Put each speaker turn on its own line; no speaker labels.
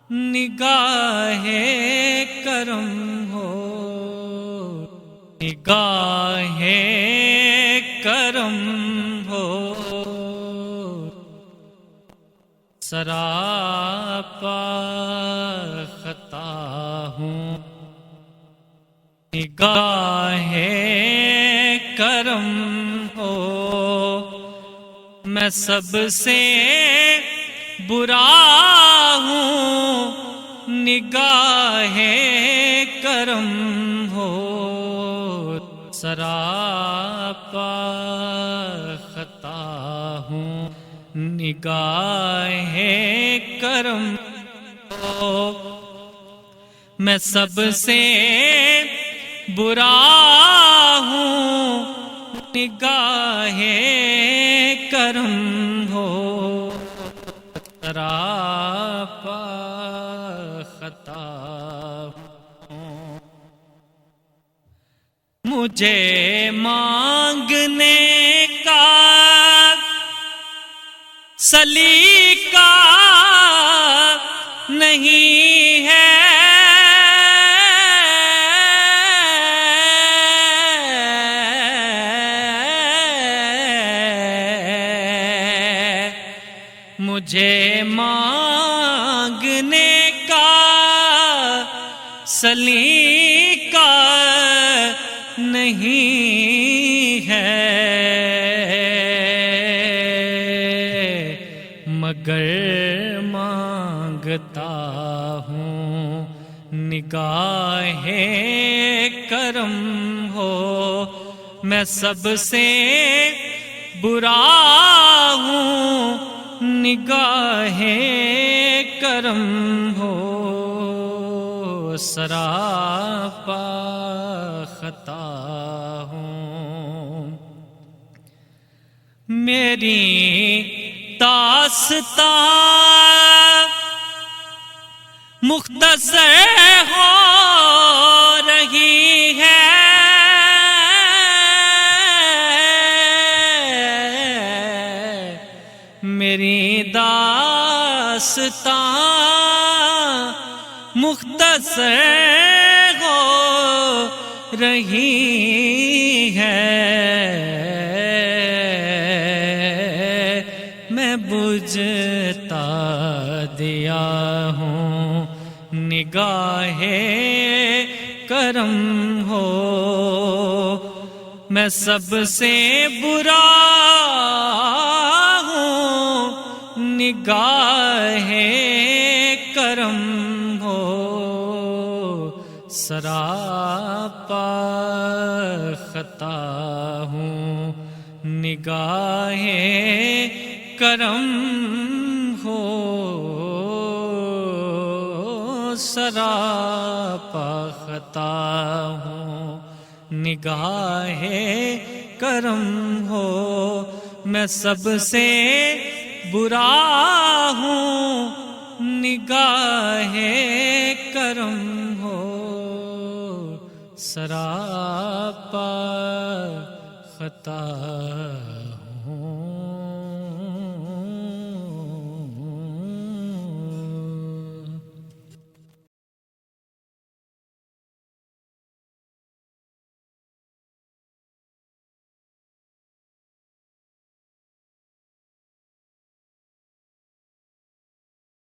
نگاہ کرم ہو، نگاہ کرم ہو، سراپا خطا ہوں، نگاہ کرم ہو، میں سب سے برا ہوں، نگاہ کرم ہو، سراپا خطا ہوں، نگاہ کرم ہو، میں سب سے برا ہوں، نگاہ کرم ہو، سراپا خطا ہوں، مجھے مانگنے کا سلیقہ نہیں ہے، مجھے مانگنے کا سلیقہ نہیں ہے، مگر مانگتا ہوں، نگاہ کرم ہو، میں سب سے برا ہوں، نگاہ کرم ہو، سراپا خطا ہوں، میری داستان مختصر ہو رہی ہے، میری داستان مختصر ہو رہی ہے، میں بجھتا دیا ہوں، نگاہ کرم ہو، میں سب سے برا ہوں، نگاہ کرم ہو، سراپا خطا ہوں، نگاہ کرم ہو، سراپا خطا ہوں، نگاہ کرم ہو، میں سب سے برا ہوں، نگاہ کرم ہو، سراپا خطا